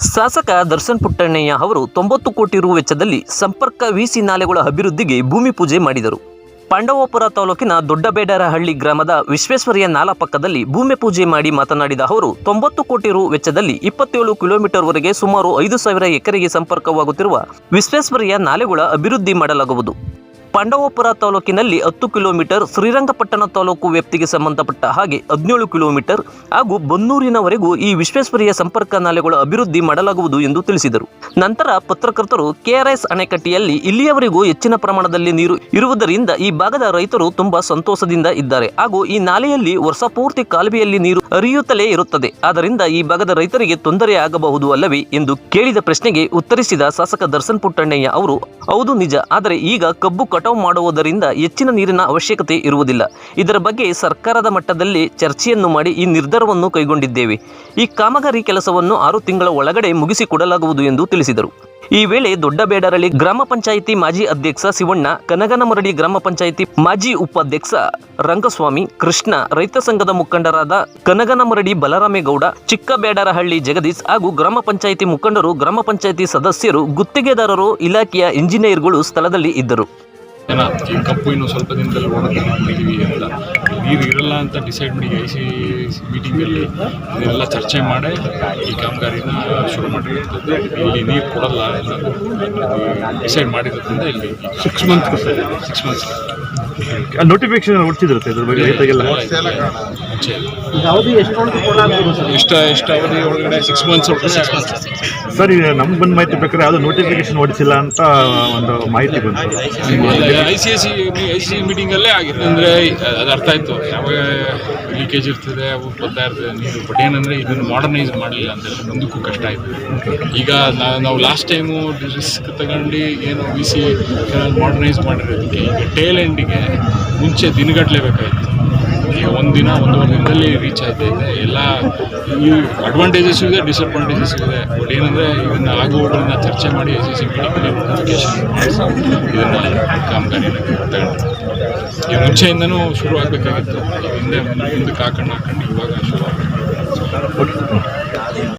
ಶಾಸಕ ದರ್ಶನ್ ಪುಟ್ಟಣ್ಣಯ್ಯ ಅವರು 90 ಕೋಟಿ ರು ವೆಚ್ಚದಲ್ಲಿ ಸಂಪರ್ಕ ವಿಸಿ ನಾಲೆಗಳ ಅಭಿವೃದ್ಧಿಗೆ ಭೂಮಿ ಪೂಜೆ ಮಾಡಿದರು. ಪಾಂಡವಪುರ ತಾಲೂಕಿನ ದೊಡ್ಡಬೇಡರಹಳ್ಳಿ ಗ್ರಾಮದ ವಿಶ್ವೇಶ್ವರಯ್ಯ ನಾಲಾ ಪಕ್ಕದಲ್ಲಿ ಭೂಮಿ ಪೂಜೆ ಮಾಡಿ ಮಾತನಾಡಿದ ಅವರು 90 ಕೋಟಿ ರು ವೆಚ್ಚದಲ್ಲಿ 27 ಕಿಲೋಮೀಟರ್ ವರೆಗೆ ಸುಮಾರು 5,000 ಎಕರೆಗೆ ಸಂಪರ್ಕವಾಗುತ್ತಿರುವ ವಿಶ್ವೇಶ್ವರಯ್ಯ ನಾಲೆಗಳ ಅಭಿವೃದ್ಧಿ ಮಾಡಲಾಗುವುದು. ಪಾಂಡವಪುರ ತಾಲೂಕಿನಲ್ಲಿ 10 ಕಿಲೋಮೀಟರ್, ಶ್ರೀರಂಗಪಟ್ಟಣ ತಾಲೂಕು ವ್ಯಾಪ್ತಿಗೆ ಸಂಬಂಧಪಟ್ಟ ಹಾಗೆ 17 ಕಿಲೋಮೀಟರ್ ಹಾಗೂ ಬನ್ನೂರಿನವರೆಗೂ ಈ ವಿಶ್ವೇಶ್ವರಯ್ಯ ಸಂಪರ್ಕ ನಾಲೆಗಳ ಅಭಿವೃದ್ಧಿ ಮಾಡಲಾಗುವುದು ಎಂದು ತಿಳಿಸಿದರು. ನಂತರ ಪತ್ರಕರ್ತರು ಕೆಆರ್ಎಸ್ ಅಣೆಕಟ್ಟೆಯಲ್ಲಿ ಇಲ್ಲಿಯವರೆಗೂ ಹೆಚ್ಚಿನ ಪ್ರಮಾಣದಲ್ಲಿ ನೀರು ಇರುವುದರಿಂದ ಈ ಭಾಗದ ರೈತರು ತುಂಬಾ ಸಂತೋಷದಿಂದ ಇದ್ದಾರೆ ಹಾಗೂ ಈ ನಾಲೆಯಲ್ಲಿ ವರ್ಷ ಪೂರ್ತಿ ಕಾಲುವೆಯಲ್ಲಿ ನೀರು ಹರಿಯುತ್ತಲೇ ಇರುತ್ತದೆ. ಆದ್ದರಿಂದ ಈ ಭಾಗದ ರೈತರಿಗೆ ತೊಂದರೆ ಆಗಬಹುದು ಅಲ್ಲವೇ ಎಂದು ಕೇಳಿದ ಪ್ರಶ್ನೆಗೆ ಉತ್ತರಿಸಿದ ಶಾಸಕ ದರ್ಶನ್ ಪುಟ್ಟಣ್ಣಯ್ಯ ಅವರು, ಹೌದು ನಿಜ, ಆದರೆ ಈಗ ಕಬ್ಬು ಕಟಾವು ಮಾಡುವುದರಿಂದ ಹೆಚ್ಚಿನ ನೀರಿನ ಅವಶ್ಯಕತೆ ಇರುವುದಿಲ್ಲ. ಇದರ ಬಗ್ಗೆ ಸರ್ಕಾರದ ಮಟ್ಟದಲ್ಲಿ ಚರ್ಚೆಯನ್ನು ಮಾಡಿ ಈ ನಿರ್ಧಾರವನ್ನು ಕೈಗೊಂಡಿದ್ದೇವೆ. ಈ ಕಾಮಗಾರಿ ಕೆಲಸವನ್ನು 6 ತಿಂಗಳ ಒಳಗಡೆ ಮುಗಿಸಿಕೊಡಲಾಗುವುದು ಎಂದು ತಿಳಿಸಿದರು. ಈ ವೇಳೆ ದೊಡ್ಡಬೇಡರಹಳ್ಳಿ ಗ್ರಾಮ ಪಂಚಾಯಿತಿ ಮಾಜಿ ಅಧ್ಯಕ್ಷ ಶಿವಣ್ಣ, ಕನಗನಮರಡಿ ಗ್ರಾಮ ಪಂಚಾಯಿತಿ ಮಾಜಿ ಉಪಾಧ್ಯಕ್ಷ ರಂಗಸ್ವಾಮಿ, ಕೃಷ್ಣ, ರೈತ ಸಂಘದ ಮುಖಂಡರಾದ ಕನಗನಮರಡಿ ಬಲರಾಮೇಗೌಡ, ಚಿಕ್ಕಬೇಡರಹಳ್ಳಿ ಜಗದೀಶ್ ಹಾಗೂ ಗ್ರಾಮ ಪಂಚಾಯಿತಿ ಮುಖಂಡರು, ಗ್ರಾಮ ಪಂಚಾಯಿತಿ ಸದಸ್ಯರು, ಗುತ್ತಿಗೆದಾರರು, ಇಲಾಖೆಯ ಇಂಜಿನಿಯರ್ಗಳು ಸ್ಥಳದಲ್ಲಿ ಇದ್ದರು. ಕಪ್ಪು ಇನ್ನು ಸ್ವಲ್ಪ ದಿನದಲ್ಲಿ ಹೊಡೆದಿದ್ದೀವಿ ಅಂತ ನೀರು ಇರಲ್ಲ ಅಂತ ಡಿಸೈಡ್ ಮಾಡಿ IC ಮೀಟಿಂಗಲ್ಲಿ ಇದೆಲ್ಲ ಚರ್ಚೆ ಮಾಡಿ ಈ ಕಾಮಗಾರಿನ ಶುರು ಮಾಡಿರ್ತದೆ. ಇಲ್ಲಿ ನೀರು ಕೊಡಲ್ಲ ಎಲ್ಲ ಡಿಸೈಡ್ ಮಾಡಿರೋದ್ರಿಂದ ಇಲ್ಲಿ 6 ಮಂತ್ಸ್ ನೋಟಿಫಿಕೇಶನ್ ಹೊಡ್ತಿರುತ್ತೆ ಇದ್ರ ಬಗ್ಗೆ ರೈತರಿಗೆಲ್ಲ ಮುಂಚೆ ಎಷ್ಟು ಅವಧಿ ಒಳಗಡೆ 6 ಮಂತ್ಸ್ ಸರ್. ಈಗ ನಮ್ಗೆ ಬಂದ ಮಾಹಿತಿ ಪ್ರಕಾರ ಯಾವುದು ನೋಟಿಫಿಕೇಶನ್ ಹೊಡಿಸಿಲ್ಲ ಅಂತ ಒಂದು ಮಾಹಿತಿ ಬಂತು. IC ಮೀಟಿಂಗಲ್ಲೇ ಆಗಿದೆ. ಅಂದರೆ ಅದು ಅರ್ಥ ಆಯಿತು, ಯಾವಾಗ ಲೀಕೇಜ್ ಇರ್ತದೆ ಅವು ಬರ್ತಾ ಇರ್ತದೆ ನೀರು. ಬಟ್ ಏನಂದರೆ ಇದನ್ನು ಮಾಡರ್ನೈಸ್ ಮಾಡಲಿಲ್ಲ ಅಂತೇಳಿ ಮುಂದಕ್ಕೂ ಕಷ್ಟ ಆಯಿತು. ಈಗ ನಾವು ಲಾಸ್ಟ್ ಟೈಮು ರಿಸ್ಕ್ ತಗೊಂಡು ಏನು VC ಮಾಡರ್ನೈಸ್ ಮಾಡಿರೋದಕ್ಕೆ ಈಗ ಟೇಲ್ ಎಂಡಿಗೆ ಮುಂಚೆ ದಿನಗಟ್ಟಲೆ ಬೇಕಾಯಿತು. ಈಗ 1 ದಿನ 1.5 ದಿನದಲ್ಲಿ ರೀಚ್ ಆಗ್ತಾ ಇದೆ. ಎಲ್ಲ ಈ ಅಡ್ವಾಂಟೇಜಸ್ ಇದೆ, ಡಿಸಡ್ವಾಂಟೇಜಸ್ ಇದೆ. ಬಟ್ ಏನಂದರೆ ಇದನ್ನು ಆಗುವುದರಿಂದ ಚರ್ಚೆ ಮಾಡಿ ICC ಮೀಟಿಂಗಲ್ಲಿ ನೋಟಿಫಿಕೇಶನ್ ಇದನ್ನು ಕಾಮಗಾರಿನ ತಗೊಂಡು ಈ ಮುಂಚೆಯಿಂದನೂ ಶುರು ಆಗಬೇಕಾಗಿತ್ತು. ಹಿಂದೆ ಮುಂದಕ್ಕೆ ಹಾಕೊಂಡು ಇವಾಗ ಶುರು ಆಗಬೇಕು.